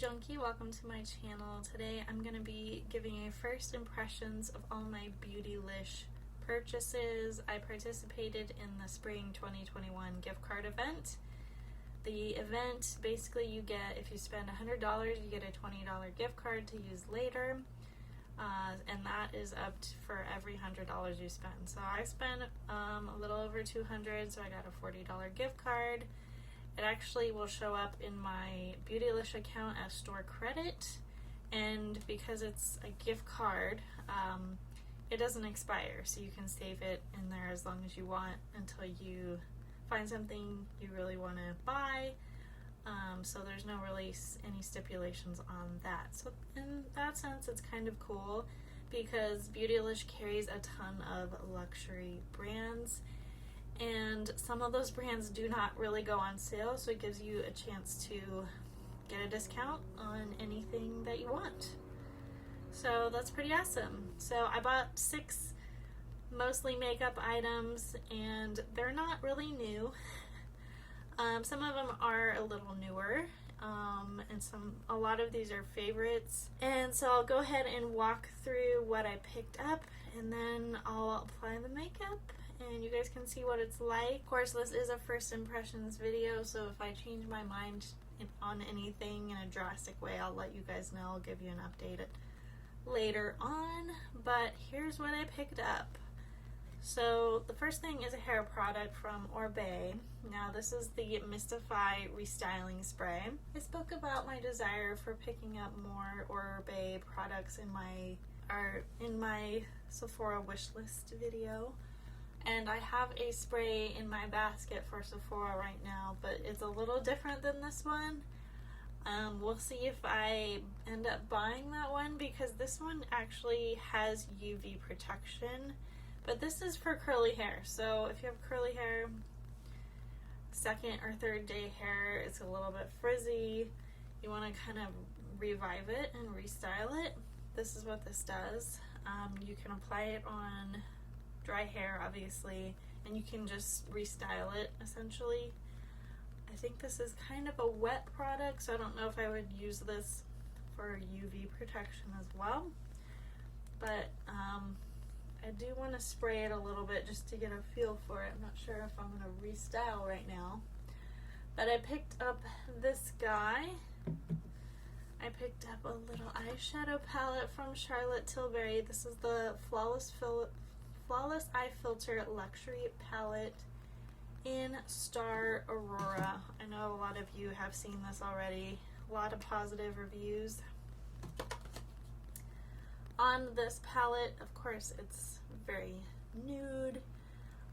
Junkie, welcome to my channel. Today I'm going to be giving a first impressions of all my Beautylish purchases. I participated in the spring 2021 gift card event. The event, basically you get, if you spend $100, you get a $20 gift card to use later. And that is up for every $100 you spend. So I spent a little over $200, so I got a $40 gift card. It actually will show up in my Beautylish account as store credit, and because it's a gift card, it doesn't expire, so you can save it in there as long as you want until you find something you really want to buy. So there's no really any stipulations on that. So in that sense, it's kind of cool because Beautylish carries a ton of luxury brands, and some of those brands do not really go on sale, so it gives you a chance to get a discount on anything that you want. So that's pretty awesome. So I bought 6 mostly makeup items, and they're not really new. Some of them are a little newer, and a lot of these are favorites. And so I'll go ahead and walk through what I picked up, and then I'll apply the makeup and you guys can see what it's like. Of course, this is a first impressions video, so if I change my mind on anything in a drastic way, I'll let you guys know. I'll give you an update later on. But here's what I picked up. So the first thing is a hair product from Oribe. Now this is the Mystify Restyling Spray. I spoke about my desire for picking up more Oribe products in my Sephora wishlist video. And I have a spray in my basket for Sephora right now, but it's a little different than this one. We'll see if I end up buying that one, because this one actually has UV protection. But this is for curly hair, so if you have curly hair, second or third day hair, it's a little bit frizzy, you want to kind of revive it and restyle it, this is what this does. You can apply it on dry hair, obviously, and you can just restyle it, essentially. I think this is kind of a wet product, so I don't know if I would use this for UV protection as well. But I do want to spray it a little bit just to get a feel for it. I'm not sure if I'm going to restyle right now. But I picked up this guy. I picked up a little eyeshadow palette from Tilbury. This is the Flawless Eye Filter Luxury Palette in Star Aurora. I know a lot of you have seen this already. A lot of positive reviews on this palette. Of course, it's very nude.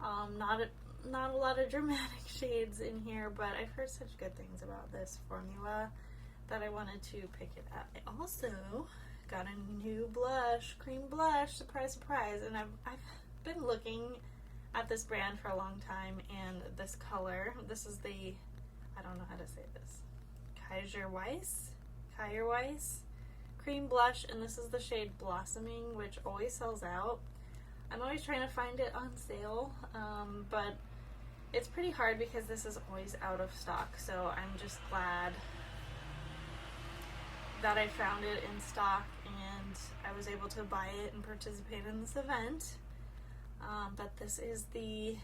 Not a lot of dramatic shades in here, but I've heard such good things about this formula that I wanted to pick it up. I also got a new blush, cream blush, surprise, surprise, and I've been looking at this brand for a long time, and this color, this is the, I don't know how to say this, Kjaer Weis cream blush, and this is the shade Blossoming, which always sells out. I'm always trying to find it on sale, but it's pretty hard because this is always out of stock, so I'm just glad that I found it in stock and I was able to buy it and participate in this event. But this is the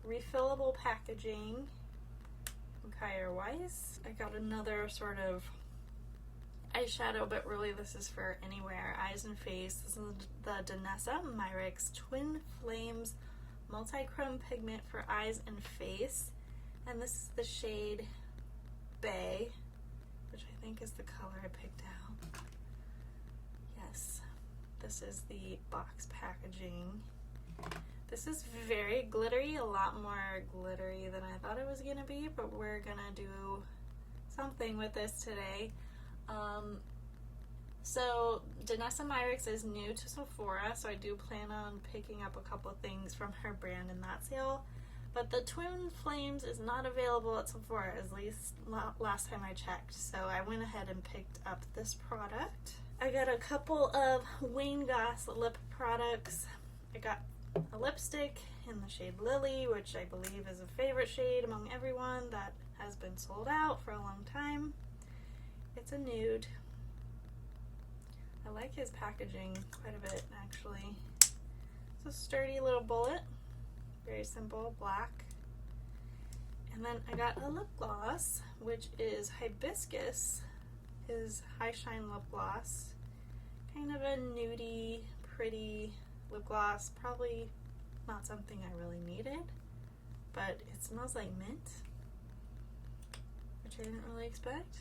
refillable packaging from Kjaer Weis. I got another sort of eyeshadow, but really this is for anywhere, eyes and face. This is the Danessa Myricks Twin Flames Multichrome Pigment for eyes and face. And this is the shade Bay, which I think is the color I picked out. Yes, this is the box packaging. This is very glittery, a lot more glittery than I thought it was gonna be, but we're gonna do something with this today. So Danessa Myricks is new to Sephora, so I do plan on picking up a couple things from her brand in that sale. But the Twin Flames is not available at Sephora, at least last time I checked. So I went ahead and picked up this product. I got a couple of Goss Lip products. I got a lipstick in the shade Lily, which I believe is a favorite shade among everyone that has been sold out for a long time. It's a nude. I like his packaging quite a bit, actually. It's a sturdy little bullet. Very simple, black. And then I got a lip gloss, which is Hibiscus, his High Shine lip gloss. Kind of a nudie, pretty lip gloss. Probably not something I really needed, but it smells like mint, which I didn't really expect.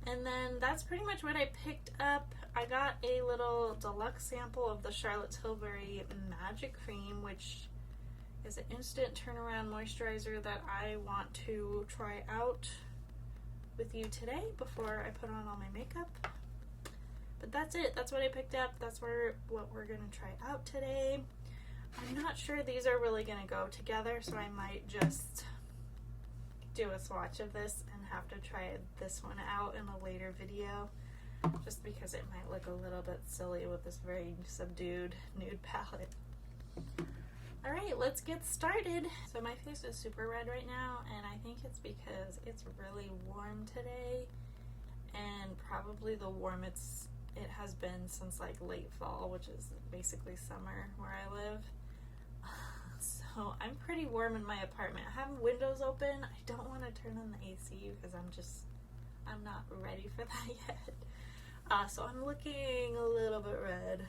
And then that's pretty much what I picked up. I got a little deluxe sample of the Charlotte Tilbury Magic Cream, which is an instant turnaround moisturizer that I want to try out with you today before I put on all my makeup. But that's it. That's what I picked up. That's what we're going to try out today. I'm not sure these are really going to go together, so I might just do a swatch of this and have to try this one out in a later video, just because it might look a little bit silly with this very subdued nude palette. Alright, let's get started. So my face is super red right now, and I think it's because it's really warm today, and probably the warmest it has been since like late fall, which is basically summer where I live. So I'm pretty warm in my apartment. I have windows open. I don't want to turn on the AC because I'm not ready for that yet. So I'm looking a little bit red.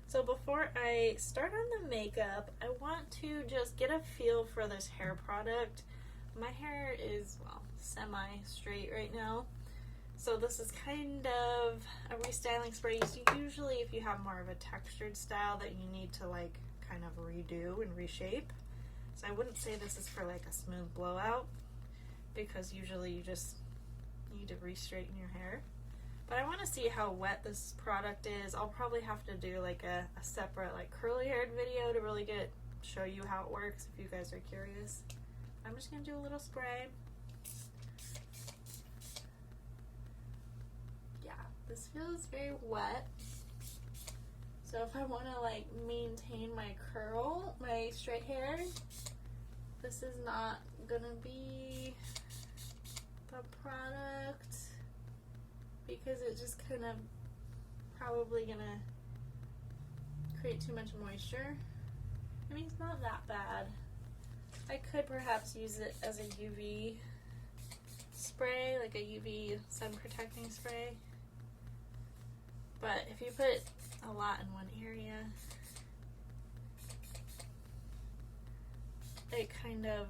So before I start on the makeup, I want to just get a feel for this hair product. My hair is, well, semi-straight right now. So this is kind of a restyling spray. So usually if you have more of a textured style that you need to like kind of redo and reshape. So I wouldn't say this is for like a smooth blowout, because usually you just need to re-straighten your hair. But I want to see how wet this product is. I'll probably have to do like a separate like curly haired video to really show you how it works if you guys are curious. I'm just going to do a little spray. Yeah, this feels very wet. So if I want to like maintain my curl, my straight hair, this is not gonna be the product, because it's just kind of probably gonna create too much moisture. I mean, it's not that bad. I could perhaps use it as a UV spray, like a UV sun protecting spray. But if you put a lot in one area, it kind of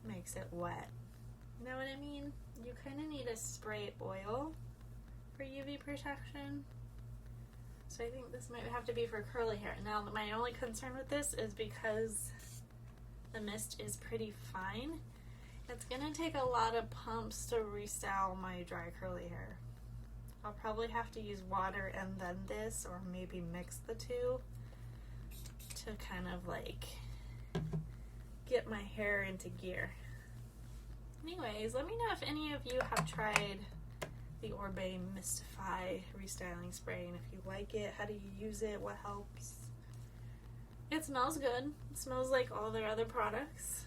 makes it wet. You know what I mean? You kind of need to spray oil for UV protection. So I think this might have to be for curly hair. Now, my only concern with this is because the mist is pretty fine. It's gonna take a lot of pumps to restyle my dry curly hair. I'll probably have to use water and then this, or maybe mix the two to kind of like get my hair into gear. Anyways, let me know if any of you have tried the Oribe Mystify restyling spray, and if you like it, how do you use it, what helps. It smells good. It smells like all their other products.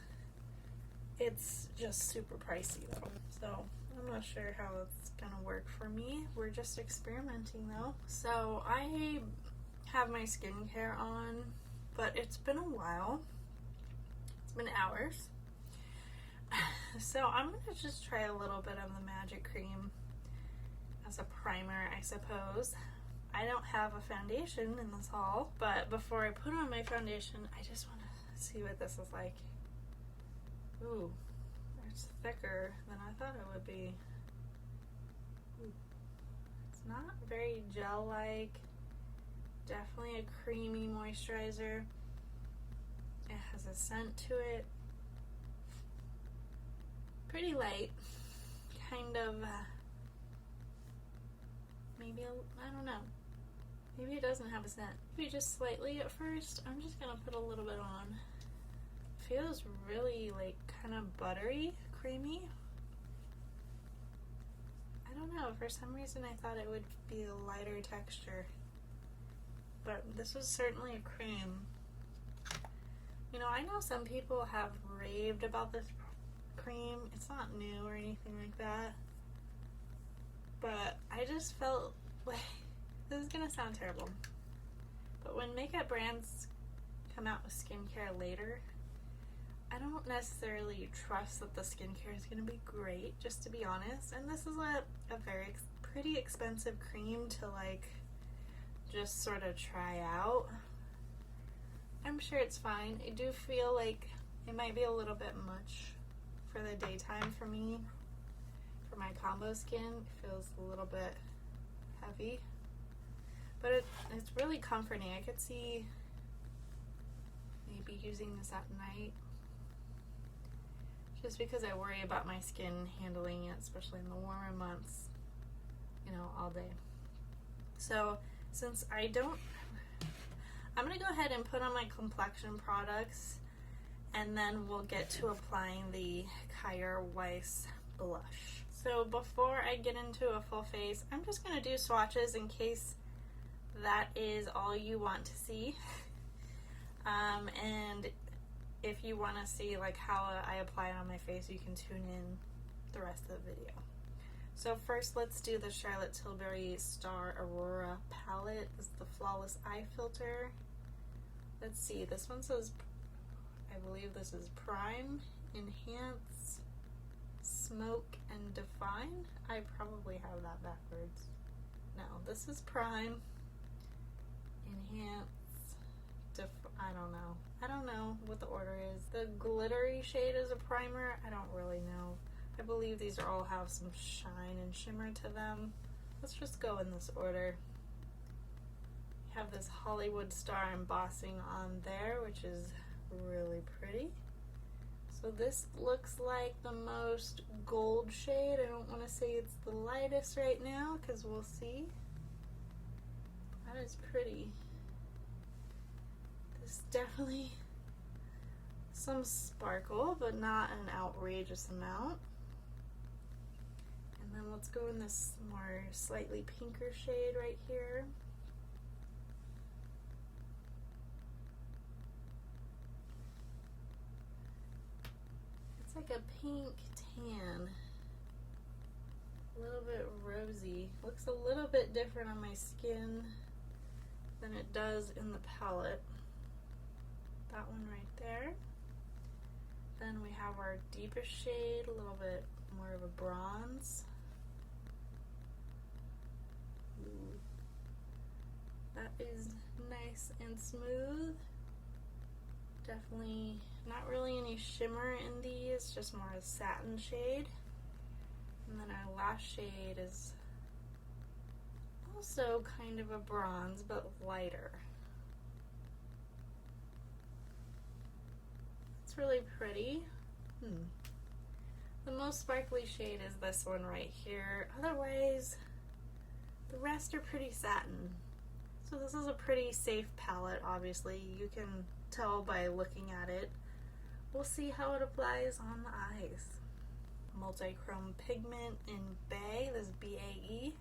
It's just super pricey though, so I'm not sure how it's gonna work for me. We're just experimenting though. So I have my skincare on, but it's been a while. It's been hours. So I'm gonna just try a little bit of the Magic Cream as a primer, I suppose. I don't have a foundation in this haul, but before I put on my foundation, I just want to see what this is like. Ooh, it's thicker than I thought it would be. Ooh. It's not very gel-like. Definitely a creamy moisturizer. It has a scent to it. Pretty light. Kind of, maybe, I don't know. Maybe it doesn't have a scent. Maybe just slightly at first. I'm just gonna put a little bit on. Feels really like kind of buttery, creamy. I don't know, for some reason I thought it would be a lighter texture, but this was certainly a cream. You know, I know some people have raved about this cream. It's not new or anything like that. But I just felt like, this is gonna sound terrible, but when makeup brands come out with skincare later, I don't necessarily trust that the skincare is gonna be great, just to be honest. And this is a very pretty expensive cream to like just sort of try out. I'm sure it's fine. I do feel like it might be a little bit much for the daytime for me. For my combo skin, it feels a little bit heavy, but it's really comforting. I could see maybe using this at night, just because I worry about my skin handling it, especially in the warmer months, you know, all day. So since I'm gonna go ahead and put on my complexion products, and then we'll get to applying the Kjaer Weis blush. So before I get into a full face, I'm just going to do swatches in case that is all you want to see. And if you want to see like how I apply it on my face, you can tune in the rest of the video. So first, let's do the Charlotte Tilbury Star Aurora palette. This is the Flawless Eye Filter. Let's see, this one says, I believe this is Prime, Enhance, Smoke, and Define. I probably have that backwards. No, this is Prime, Enhance, I don't know what the order is. The glittery shade is a primer. I don't really know. I believe these all have some shine and shimmer to them. Let's just go in this order. We have this Hollywood Star embossing on there, which is really pretty. So this looks like the most gold shade. I don't want to say it's the lightest right now because we'll see. That is pretty. There's definitely some sparkle, but not an outrageous amount. And then let's go in this more slightly pinker shade right here. It's like a pink tan, a little bit rosy. Looks a little bit different on my skin than it does in the palette. That one right there. Then we have our deepest shade, a little bit more of a bronze. Ooh. That is nice and smooth. Definitely not really any shimmer in these, just more a satin shade. And then our last shade is also kind of a bronze, but lighter. It's really pretty. The most sparkly shade is this one right here. Otherwise, the rest are pretty satin. So this is a pretty safe palette, obviously. You can tell by looking at it. We'll see how it applies on the eyes. Multichrome Pigment in Bay, this B-A-E.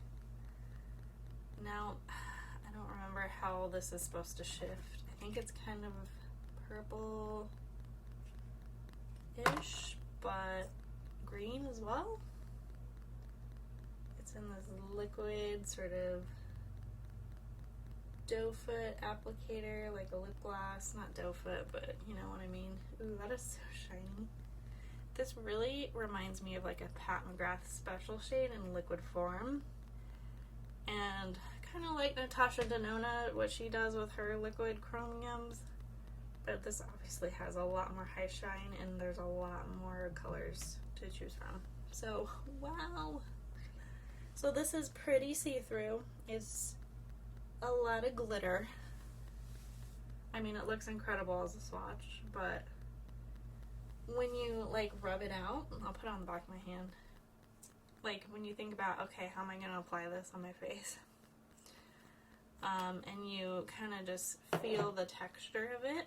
Now, I don't remember how this is supposed to shift. I think it's kind of purple-ish, but green as well. It's in this liquid sort of doe foot applicator, like a lip gloss. Not doe foot, but you know what I mean. Ooh, that is so shiny. This really reminds me of like a Pat McGrath special shade in liquid form. And kind of like Natasha Denona, what she does with her liquid chromiums. But this obviously has a lot more high shine and there's a lot more colors to choose from. So, wow. So this is pretty see-through. It's a lot of glitter. I mean, it looks incredible as a swatch, but when you like rub it out, I'll put it on the back of my hand. Like when you think about, okay, how am I gonna apply this on my face? And you kind of just feel the texture of it.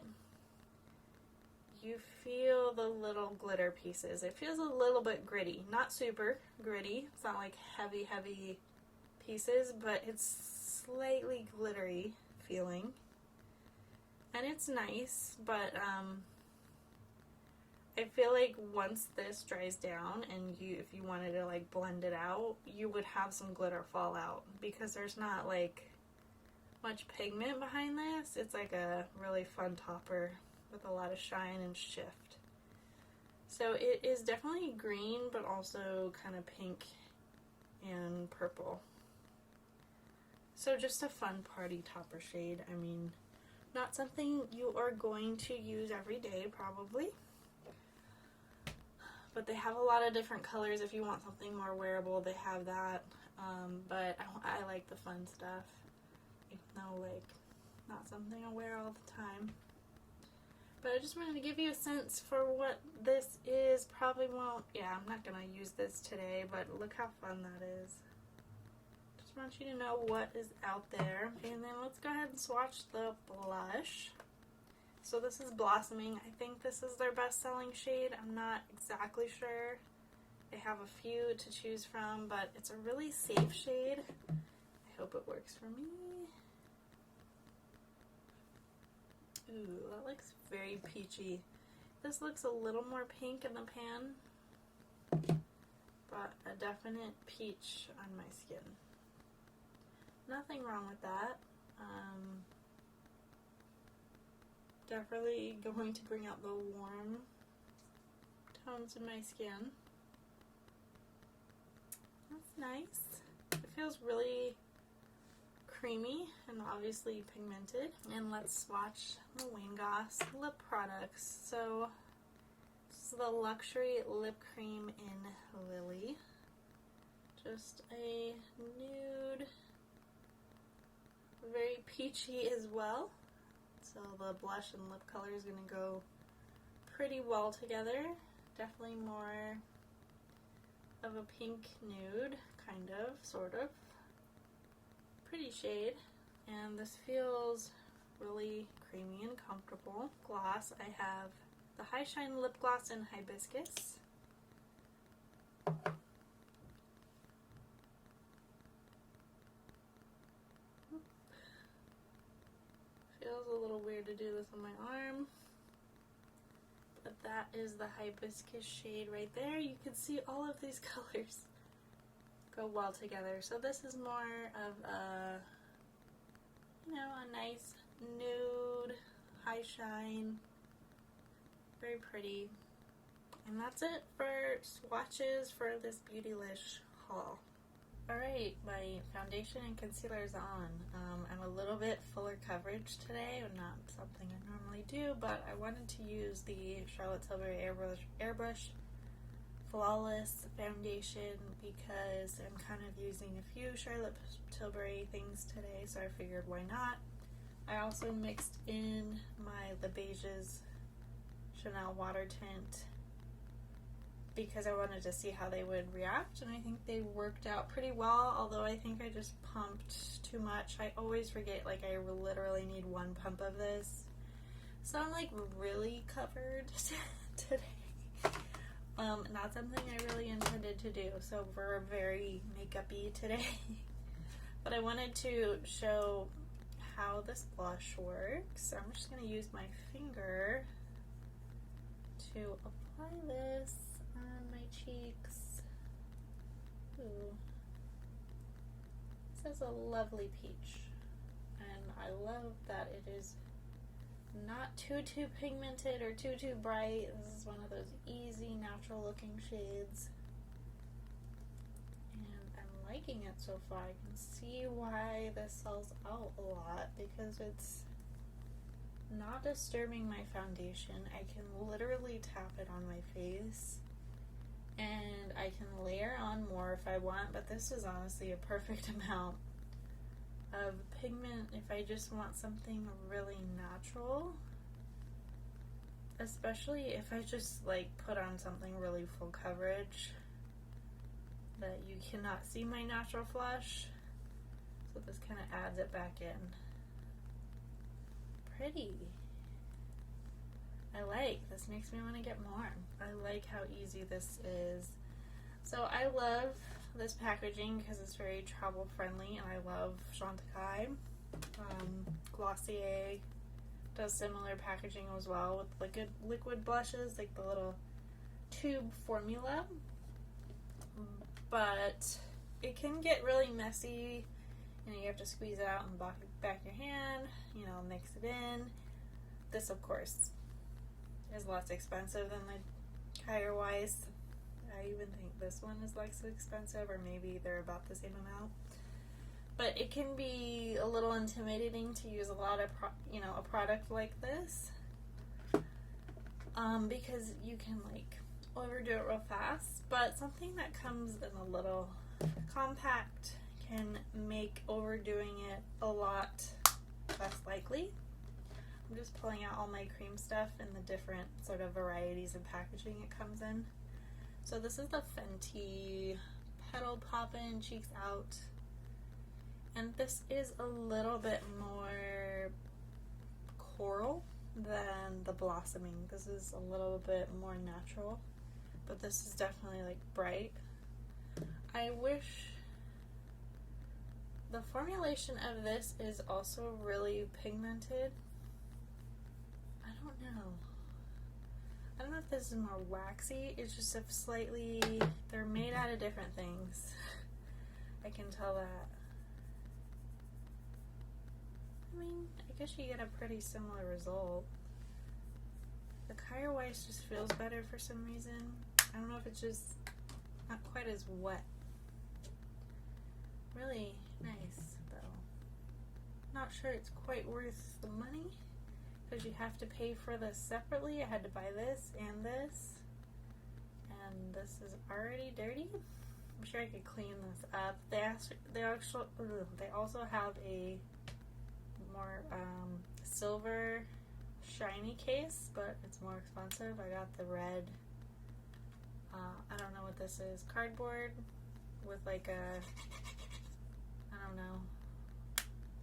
You feel the little glitter pieces. It feels a little bit gritty, not super gritty. It's not like heavy, heavy pieces, but it's slightly glittery feeling. And it's nice, but I feel like once this dries down and if you wanted to like blend it out, you would have some glitter fall out because there's not like much pigment behind this. It's like a really fun topper with a lot of shine and shift. So it is definitely green, but also kind of pink and purple. So just a fun party topper shade. I mean, not something you are going to use every day probably. But they have a lot of different colors. If you want something more wearable, they have that. But I like the fun stuff. Even though, like, not something I wear all the time. But I just wanted to give you a sense for what this is. Probably won't, yeah, I'm not going to use this today, but look how fun that is. Just want you to know what is out there. And then let's go ahead and swatch the blush. So this is Blossoming. I think this is their best-selling shade. I'm not exactly sure. They have a few to choose from, but it's a really safe shade. I hope it works for me. Ooh, that looks very peachy. This looks a little more pink in the pan, but a definite peach on my skin. Nothing wrong with that. Definitely going to bring out the warm tones in my skin. That's nice. It feels really creamy and obviously pigmented. And let's swatch the Goss Lip products. So this is the Luxury Lip Cream in Lily. Just a nude, very peachy as well. So the blush and lip color is going to go pretty well together. Definitely more of a pink nude, kind of, sort of. Pretty shade. And this feels really creamy and comfortable. Gloss, I have the High Shine Lip Gloss in Hibiscus. Feels a little weird to do this on my arm, but that is the Hibiscus shade right there. You can see all of these colors go well together. So this is more of a, you know, a nice nude, high shine, very pretty. And that's it for swatches for this Beautylish haul. Alright, my foundation and concealer is on. I'm a little bit fuller coverage today, not something I normally do, but I wanted to use the Charlotte Tilbury Airbrush Flawless Foundation because I'm kind of using a few Charlotte Tilbury things today, so I figured why not. I also mixed in the Beiges Chanel Water Tint because I wanted to see how they would react, and I think they worked out pretty well, although I think I just pumped too much. I always forget, like, I literally need one pump of this. So I'm, like, really covered today. Not something I really intended to do, so we're very makeup-y today. But I wanted to show how this blush works. I'm just going to use my finger to apply this on my cheeks. Ooh. This is a lovely peach, and I love that it is not too pigmented or too bright. This is one of those easy, natural looking shades, and I'm liking it so far. I can see why this sells out a lot, because it's not disturbing my foundation. I can literally tap it on my face, and I can layer on more if I want, but this is honestly a perfect amount of pigment if I just want something really natural, especially if I just like put on something really full coverage that you cannot see my natural flush. So this kind of adds it back in. Pretty. I like this, makes me want to get more. I like how easy this is. So I love this packaging because it's very travel friendly, and I love Chantecaille, Glossier does similar packaging as well with liquid blushes, like the little tube formula. But it can get really messy. You know, you have to squeeze it out and back your hand, you know, mix it in. This, of course, is less expensive than the Kjaer Weis. I even think this one is less expensive, or maybe they're about the same amount. But it can be a little intimidating to use a lot of, a product like this, because you can like overdo it real fast. But something that comes in a little compact can make overdoing it a lot less likely. I'm just pulling out all my cream stuff in the different sort of varieties of packaging it comes in. So this is the Fenty Petal Poppin' Cheeks Out. And this is a little bit more coral than the Blossoming. This is a little bit more natural, but this is definitely like bright. I wish the formulation of this is also really pigmented. I don't know if this is more waxy. It's just a slightly, they're made out of different things. I can tell that. I mean, I guess you get a pretty similar result. The Kjaer Weis just feels better for some reason. I don't know if it's just not quite as wet. Really nice, though. Not sure it's quite worth the money, because you have to pay for this separately. I had to buy this and this. And this is already dirty. I'm sure I could clean this up. They also have a more silver shiny case, but it's more expensive. I got the red, I don't know what this is, cardboard with like a, I don't know,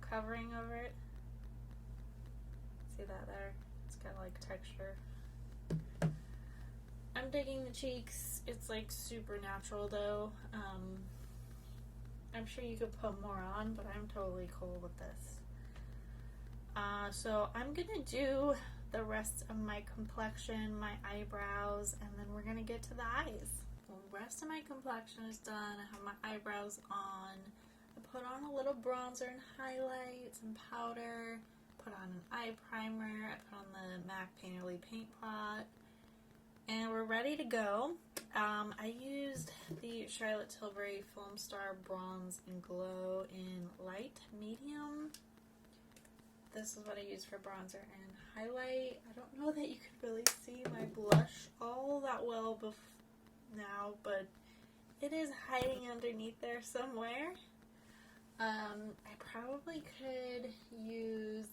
covering over it. See that there? It's got like texture. I'm digging the cheeks. It's like super natural though. I'm sure you could put more on, but I'm totally cool with this. So I'm gonna do the rest of my complexion, my eyebrows, and then we're gonna get to the eyes. Well, the rest of my complexion is done. I have my eyebrows on. I put on a little bronzer and highlights and powder. Put on an eye primer. I put on the MAC Painterly Paint Pot. And we're ready to go. I used the Charlotte Tilbury Film Star Bronze and Glow in light medium. This is what I use for bronzer and highlight. I don't know that you can really see my blush all that well now, but it is hiding underneath there somewhere. I probably could use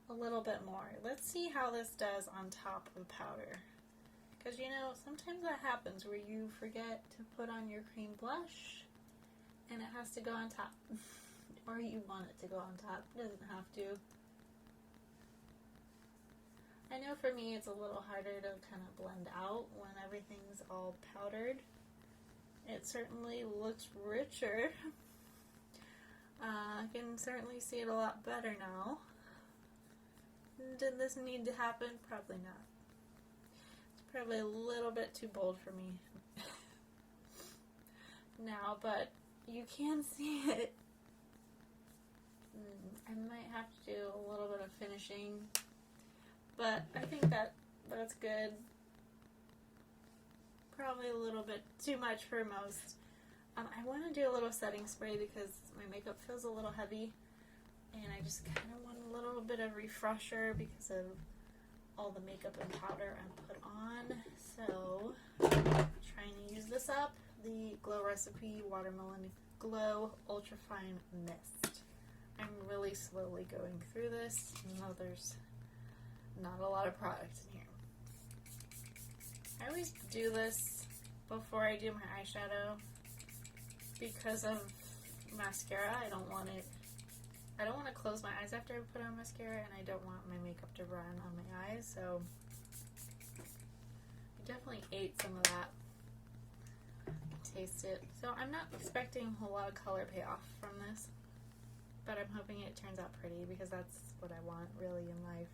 a little bit more. Let's see how this does on top of powder. Because, you know, sometimes that happens where you forget to put on your cream blush and it has to go on top. Or you want it to go on top. It doesn't have to. I know for me it's a little harder to kind of blend out when everything's all powdered. It certainly looks richer. I can certainly see it a lot better now. Did this need to happen? Probably not. It's probably a little bit too bold for me now, but you can see it. I might have to do a little bit of finishing, but I think that's good. Probably a little bit too much for most. I want to do a little setting spray because my makeup feels a little heavy, and I just kind of want a little bit of refresher because of all the makeup and powder I put on. So, I'm trying to use this up, the Glow Recipe Watermelon Glow Ultrafine Mist. I'm really slowly going through this, even though there's not a lot of product in here. I always do this before I do my eyeshadow because of mascara. I don't want to close my eyes after I put on mascara, and I don't want my makeup to run on my eyes, so I definitely ate some of that. Taste it. So I'm not expecting a whole lot of color payoff from this. but I'm hoping it turns out pretty because that's what I want really in life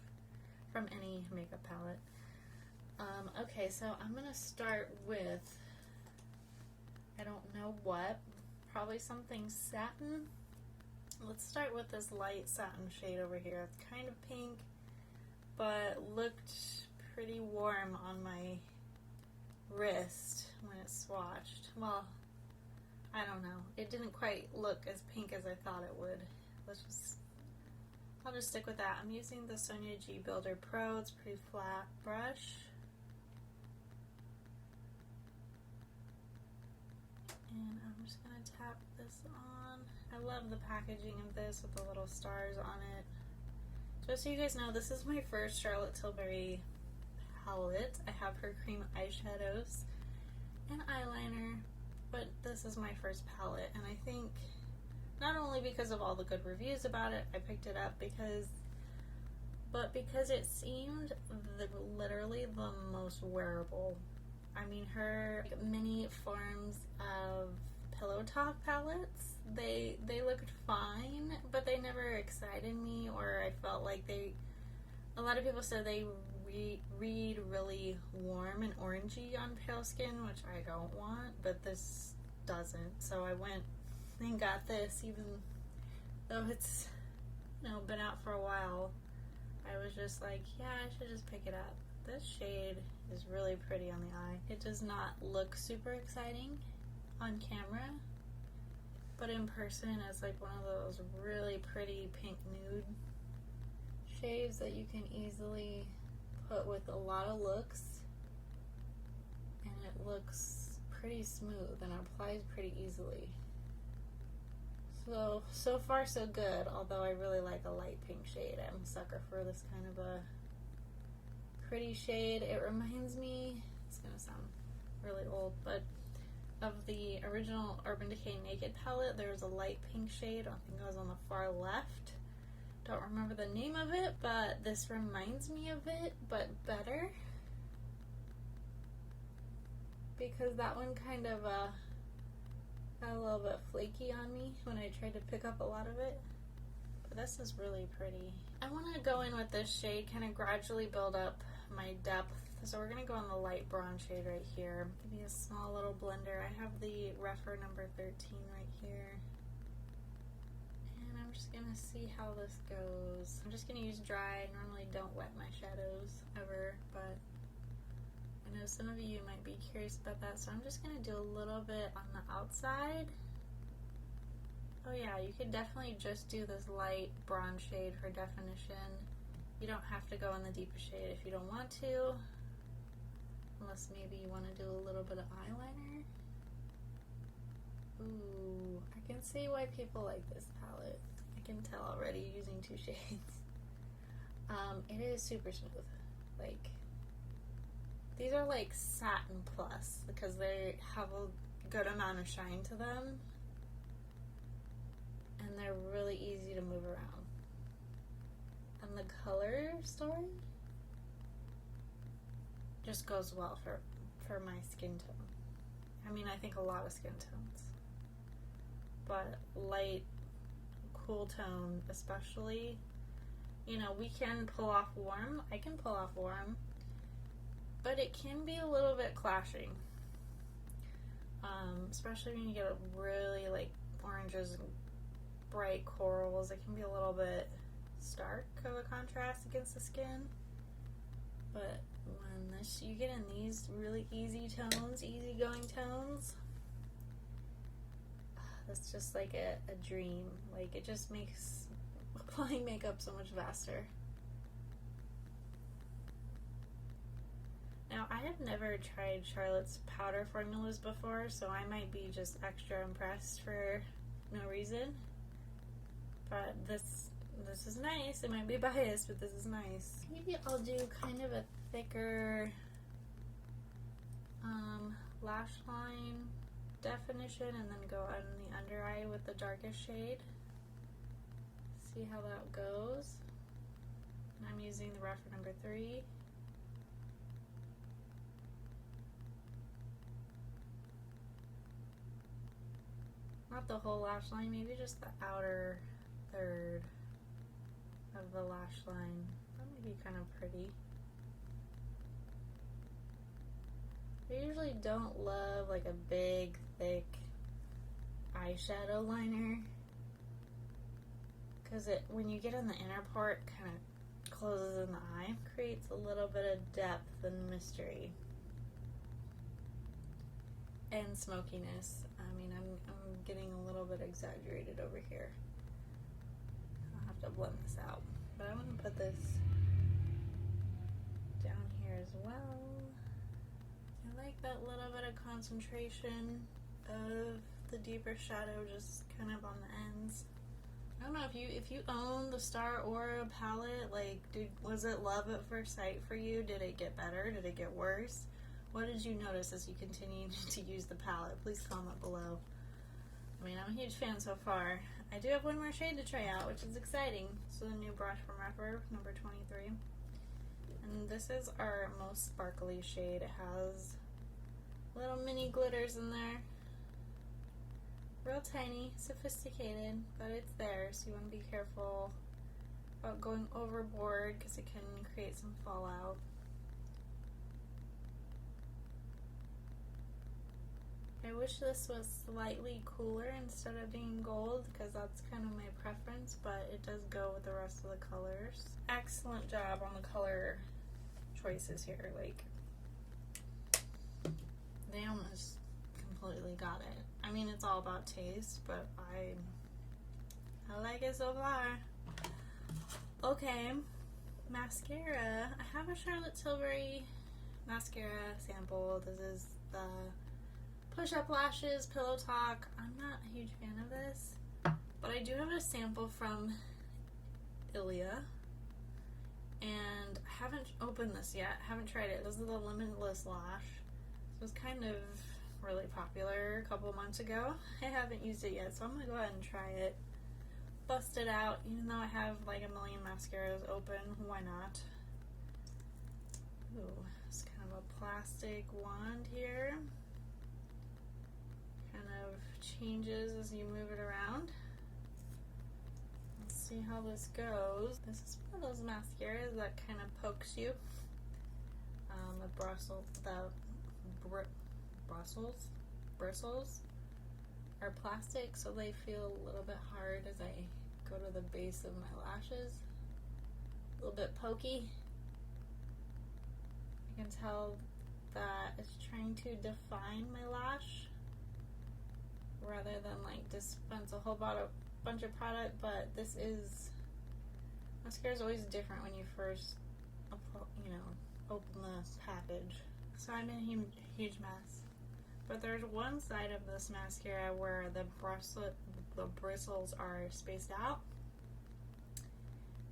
from any makeup palette. Okay, so I'm gonna start with, I don't know what, probably something satin. Let's start with this light satin shade over here. It's kind of pink, but looked pretty warm on my wrist when it's swatched. Well, I don't know. It didn't quite look as pink as I thought it would. I'll just stick with that. I'm using the Sonia G Builder Pro. It's a pretty flat brush. And I'm just gonna tap this on. I love the packaging of this with the little stars on it. Just so you guys know, this is my first Charlotte Tilbury palette. I have her cream eyeshadows and eyeliner, but this is my first palette, and I think not only because of all the good reviews about it, I picked it up but because it seemed literally the most wearable. I mean, her mini forms of pillow top palettes, they looked fine, but they never excited me, or I felt like a lot of people said they read really warm and orangey on pale skin, which I don't want, but this doesn't. So I went and got this, even though it's, you know, been out for a while. I was just like, yeah, I should just pick it up. This shade is really pretty on the eye. It does not look super exciting on camera, but in person it's like one of those really pretty pink nude shades that you can easily put with a lot of looks, and it looks pretty smooth and applies pretty easily. So far so good, although I really like a light pink shade. I'm a sucker for this kind of a pretty shade. It reminds me, it's gonna sound really old, but of the original Urban Decay Naked palette. There's a light pink shade, I think it was on the far left. Don't remember the name of it, but this reminds me of it, but better. Because that one kind of got a little bit flaky on me when I tried to pick up a lot of it. But this is really pretty. I want to go in with this shade, kind of gradually build up my depth. So we're going to go on the light bronze shade right here. Give me a small little blender. I have the Refer number 13 right here. And I'm just going to see how this goes. I'm just going to use dry. I normally don't wet my shadows ever, but I know some of you might be curious about that, so I'm just going to do a little bit on the outside. Oh yeah, you could definitely just do this light bronze shade for definition. You don't have to go in the deepest shade if you don't want to, unless maybe you want to do a little bit of eyeliner. Ooh, I can see why people like this palette. I can tell already using two shades. It is super smooth. Like, these are like satin plus because they have a good amount of shine to them, and they're really easy to move around. And the color story just goes well for my skin tone. I mean, I think a lot of skin tones, but light, cool tone especially. You know, we can pull off warm. I can pull off warm, but it can be a little bit clashing, especially when you get really like oranges and bright corals. It can be a little bit stark of a contrast against the skin. But when you get in these really easy tones, easygoing tones, that's just like a dream. Like, it just makes applying makeup so much faster. Now, I have never tried Charlotte's powder formulas before, so I might be just extra impressed for no reason. But this is nice. It might be biased, but this is nice. Maybe I'll do kind of a thicker lash line definition and then go on the under eye with the darkest shade. See how that goes. And I'm using the Refer number 3. Not the whole lash line, maybe just the outer third of the lash line. That might be kind of pretty. I usually don't love like a big, thick eyeshadow liner, because when you get in the inner part, kind of closes in the eye, creates a little bit of depth and mystery and smokiness. I mean, I'm getting a little bit exaggerated over here. I'll have to blend this out, but I'm going to put this down here as well. I like that little bit of concentration of the deeper shadow just kind of on the ends. I don't know if you own the Star Aura palette, like, was it love at first sight for you? Did it get better? Did it get worse? What did you notice as you continued to use the palette? Please comment below. I mean, I'm a huge fan so far. I do have one more shade to try out, which is exciting. So the new brush from Rever, number 23. And this is our most sparkly shade. It has little mini glitters in there. Real tiny, sophisticated, but it's there, so you want to be careful about going overboard because it can create some fallout. I wish this was slightly cooler instead of being gold, because that's kind of my preference, but it does go with the rest of the colors. Excellent job on the color choices here. Like, they almost completely got it. I mean, it's all about taste, but I like it so far. Okay, mascara. I have a Charlotte Tilbury mascara sample. This is the Push Up Lashes Pillow Talk. I'm not a huge fan of this, but I do have a sample from Ilia, and I haven't opened this yet. Haven't tried it. This is the Limitless Lash. It was kind of really popular a couple months ago. I haven't used it yet, so I'm gonna go ahead and try it. Bust it out, even though I have like a million mascaras open. Why not? Ooh, it's kind of a plastic wand here. Kind of changes as you move it around. Let's see how this goes. This is one of those mascaras that kind of pokes you. Bristles are plastic, so they feel a little bit hard as I go to the base of my lashes. A little bit pokey. You can tell that it's trying to define my lash rather than like dispense a whole bunch of product, but this is, mascara is always different when you first, open the package. So I'm in a huge mess. But there's one side of this mascara where the bristles are spaced out.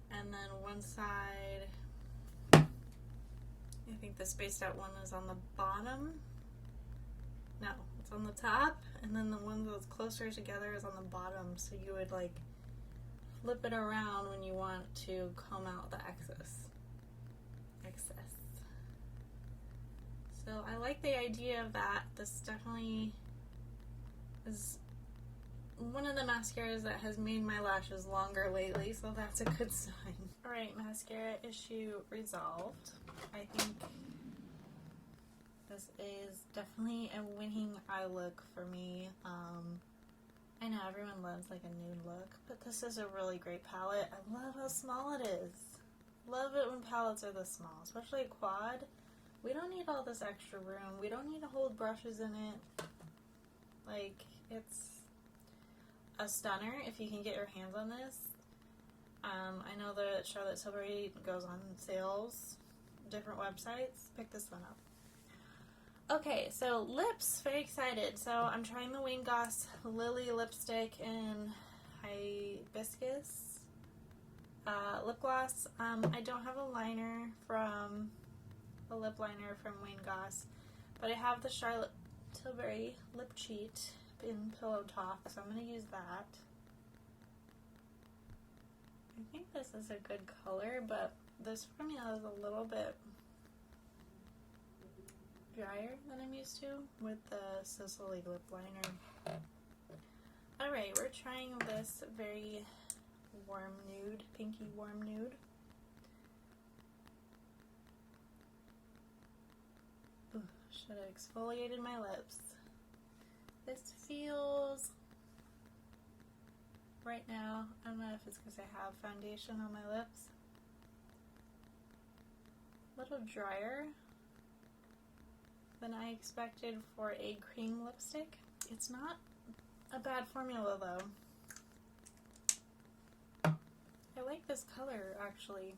And then one side, I think the spaced out one is on the bottom. No, it's on the top. And then the one that's closer together is on the bottom. So you would like flip it around when you want to comb out the excess. So I like the idea of that. This definitely is one of the mascaras that has made my lashes longer lately, so that's a good sign. Alright, mascara issue resolved. I think this is definitely a winning eye look for me. I know everyone loves like a nude look, but this is a really great palette. I love how small it is. Love it when palettes are this small, especially a quad. We don't need all this extra room. We don't need to hold brushes in it. Like, it's a stunner if you can get your hands on this. I know that Charlotte Tilbury goes on sales, different websites. Pick this one up. Okay, so lips, very excited. So I'm trying the Goss Lily lipstick in Hibiscus lip gloss. I don't have a liner from a lip liner from Goss, but I have the Charlotte Tilbury lip cheat in Pillow Talk, so I'm going to use that. I think this is a good color, but this formula is a little bit drier than I'm used to with the Sicily lip liner. Alright, we're trying this very warm nude, pinky warm nude. Ooh, should have exfoliated my lips. This feels, right now, I don't know if it's because I have foundation on my lips, a little drier than I expected for a cream lipstick. It's not a bad formula though. I like this color actually.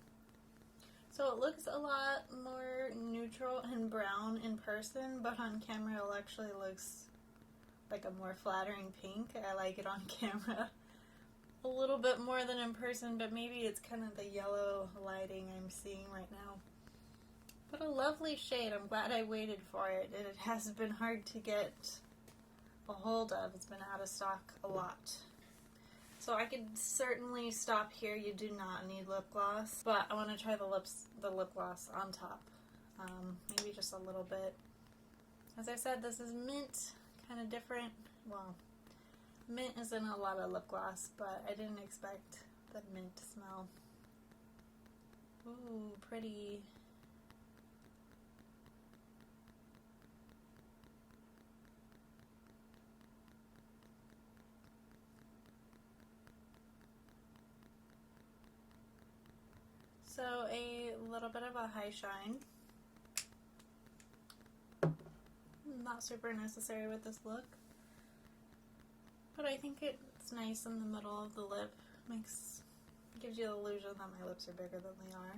So it looks a lot more neutral and brown in person, but on camera it actually looks like a more flattering pink. I like it on camera a little bit more than in person, but maybe it's kind of the yellow lighting I'm seeing right now. But a lovely shade. I'm glad I waited for it. It has been hard to get a hold of. It's been out of stock a lot. So I could certainly stop here. You do not need lip gloss, but I want to try the lip gloss on top. Maybe just a little bit. As I said, this is mint, kind of different. Well, mint is in a lot of lip gloss, but I didn't expect the mint smell. Ooh, pretty. So a little bit of a high shine. Not super necessary with this look, but I think it's nice in the middle of the lip. Gives you the illusion that my lips are bigger than they are.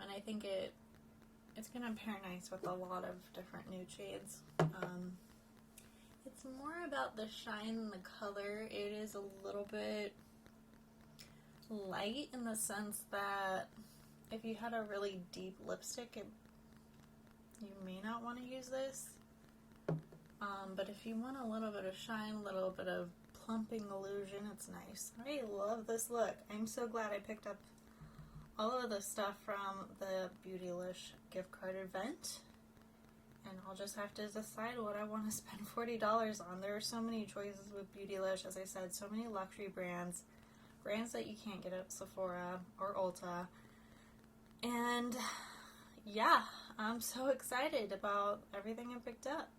And I think it's gonna pair nice with a lot of different nude shades. It's more about the shine than the color. It is a little bit light in the sense that if you had a really deep lipstick, you may not want to use this. But if you want a little bit of shine, a little bit of plumping illusion, it's nice. I love this look. I'm so glad I picked up all of this stuff from the Beautylish gift card event. And I'll just have to decide what I want to spend $40 on. There are so many choices with Beautylish. As I said, so many luxury brands that you can't get at Sephora or Ulta. And yeah, I'm so excited about everything I picked up.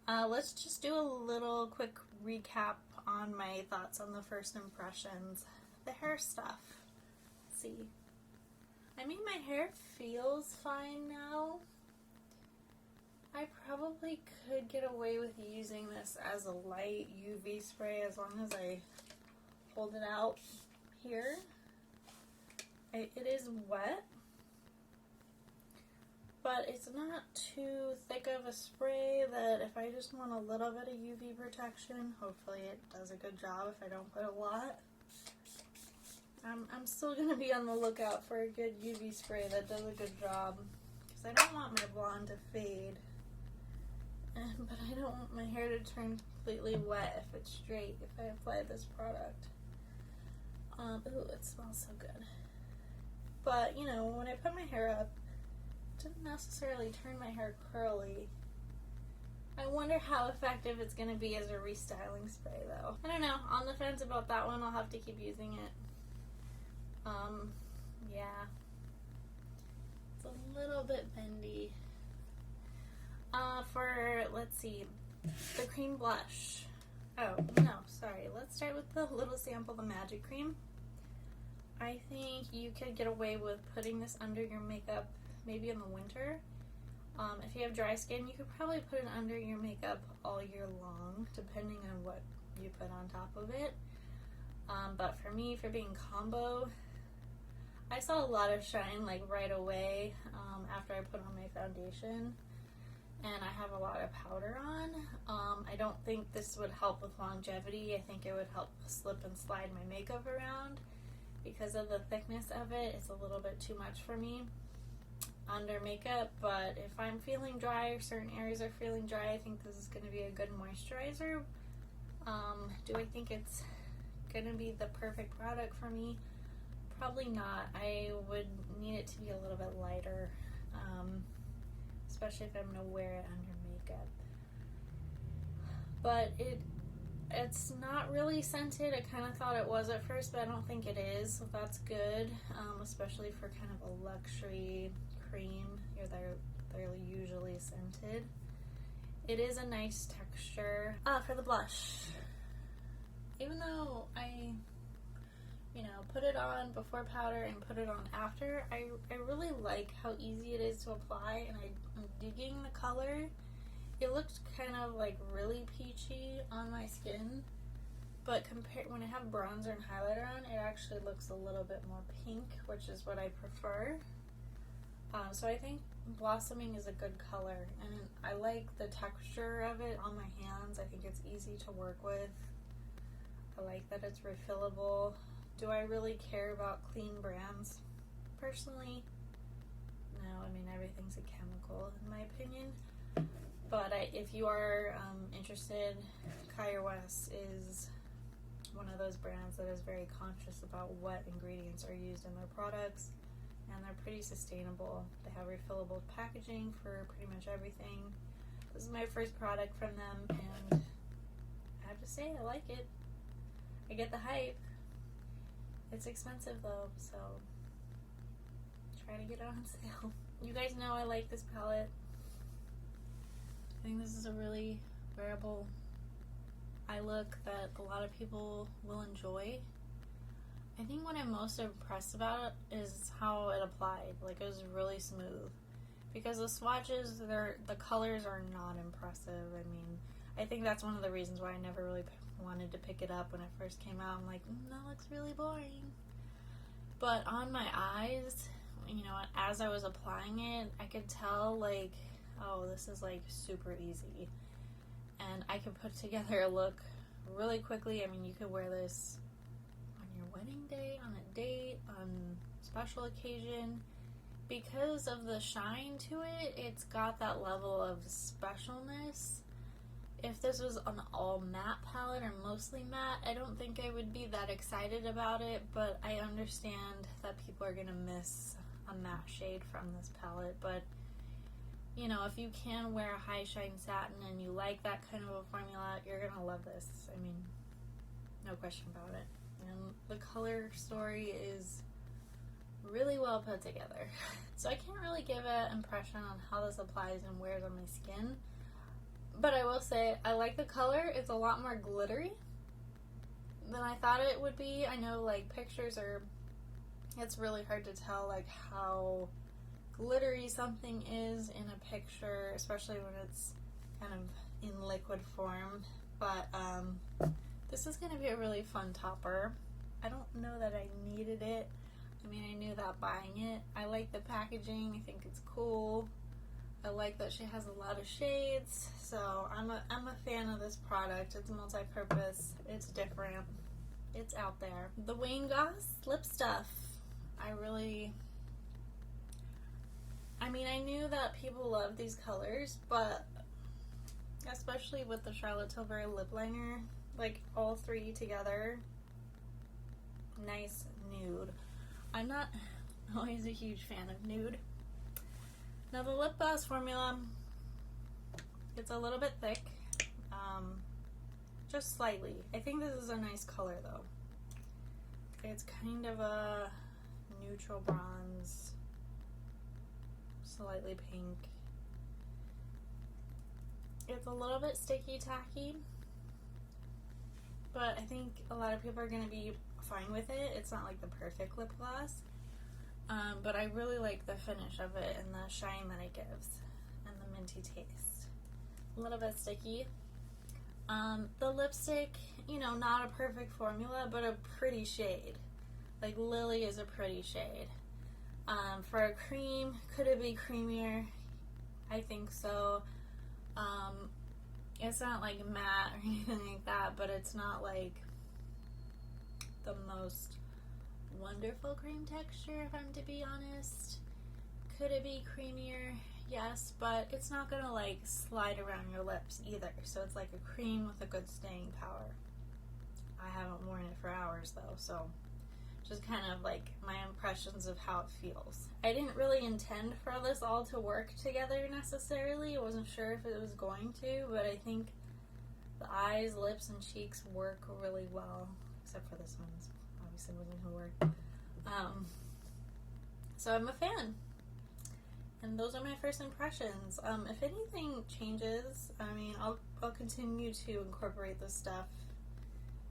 Let's just do a little quick recap on my thoughts on the first impressions. The hair stuff. Let's see. I mean, my hair feels fine now. I probably could get away with using this as a light UV spray as long as I hold it out here. It is wet, but it's not too thick of a spray that if I just want a little bit of UV protection, hopefully it does a good job if I don't put a lot. I'm still going to be on the lookout for a good UV spray that does a good job, because I don't want my blonde to fade, but I don't want my hair to turn completely wet if it's straight if I apply this product. Ooh, it smells so good. But, you know, when I put my hair up, it didn't necessarily turn my hair curly. I wonder how effective it's going to be as a restyling spray, though. I don't know. On the fence about that one. I'll have to keep using it. Yeah. It's a little bit bendy. Let's see, the cream blush. Oh, no, sorry. Let's start with the little sample, the Magic Cream. I think you could get away with putting this under your makeup maybe in the winter. If you have dry skin, you could probably put it under your makeup all year long, depending on what you put on top of it. But for me, for being combo, I saw a lot of shine like right away after I put on my foundation. And I have a lot of powder on. I don't think this would help with longevity. I think it would help slip and slide my makeup around. Because of the thickness of it, it's a little bit too much for me under makeup. But if I'm feeling dry or certain areas are feeling dry, I think this is going to be a good moisturizer. Do I think it's going to be the perfect product for me? Probably not. I would need it to be a little bit lighter. Especially if I'm going to wear it under makeup. But It's not really scented. I kind of thought it was at first, but I don't think it is, so that's good, especially for kind of a luxury cream. They're usually scented. It is a nice texture. For the blush, even though I put it on before powder and put it on after, I really like how easy it is to apply, and I'm digging the color. It looked kind of like really peachy on my skin, but when I have bronzer and highlighter on, it actually looks a little bit more pink, which is what I prefer. So I think Blossoming is a good color, and I like the texture of it on my hands. I think it's easy to work with. I like that it's refillable. Do I really care about clean brands? Personally, no. I mean, everything's a chemical in my opinion. But if you are interested, Kjaer is one of those brands that is very conscious about what ingredients are used in their products, and they're pretty sustainable. They have refillable packaging for pretty much everything. This is my first product from them, and I have to say I like it. I get the hype. It's expensive though, so try to get it on sale. You guys know I like this palette. I think this is a really wearable eye look that a lot of people will enjoy. I think what I'm most impressed about is how it applied. Like, it was really smooth. Because the swatches, the colors are not impressive. I mean, I think that's one of the reasons why I never really wanted to pick it up when it first came out. I'm like, that looks really boring. But on my eyes, as I was applying it, I could tell, like, oh, this is like super easy, and I could put together a look really quickly. I mean, you could wear this on your wedding day, on a date, on special occasion. Because of the shine to it, it's got that level of specialness. If this was an all matte palette or mostly matte, I don't think I would be that excited about it, but I understand that people are gonna miss a matte shade from this palette. But if you can wear a high shine satin and you like that kind of a formula, you're gonna love this. I mean, no question about it. And the color story is really well put together. So I can't really give an impression on how this applies and wears on my skin. But I will say, I like the color. It's a lot more glittery than I thought it would be. I know, like, it's really hard to tell, like, how glittery something is in a picture, especially when it's kind of in liquid form. But this is going to be a really fun topper. I don't know that I needed it. I mean, I knew that buying it. I like the packaging. I think it's cool. I like that she has a lot of shades. So I'm a fan of this product. It's multi-purpose. It's different. It's out there. The Wayne Goss Lip Stuff. I knew that people love these colors, but especially with the Charlotte Tilbury lip liner, like all three together, nice nude. I'm not always a huge fan of nude. Now the lip gloss formula, it's a little bit thick, just slightly. I think this is a nice color though. It's kind of a neutral bronze, slightly pink. It's a little bit sticky tacky, but I think a lot of people are going to be fine with it. It's not like the perfect lip gloss, but I really like the finish of it and the shine that it gives and the minty taste. A little bit sticky. The lipstick, not a perfect formula, but a pretty shade. Like, Lily is a pretty shade. For a cream, could it be creamier? I think so. It's not like matte or anything like that, but it's not like the most wonderful cream texture, if I'm to be honest. Could it be creamier? Yes, but it's not gonna like slide around your lips either. So it's like a cream with a good staying power. I haven't worn it for hours though, so just kind of like my impressions of how it feels. I didn't really intend for this all to work together necessarily. I wasn't sure if it was going to, but I think The eyes, lips, and cheeks work really well, except for this one. Obviously wasn't going to work. So I'm a fan. And those are my first impressions. If anything changes, I mean, I'll continue to incorporate this stuff,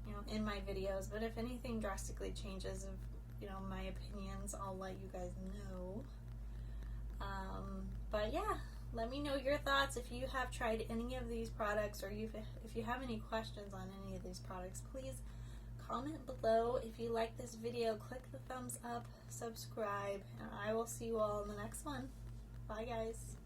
you know, in my videos. But if anything drastically changes, of, you know, my opinions, I'll let you guys know. But yeah, let me know your thoughts. If you have tried any of these products, or if you have any questions on any of these products, please comment below. If you like this video, click the thumbs up, subscribe, and I will see you all in the next one. Bye, guys.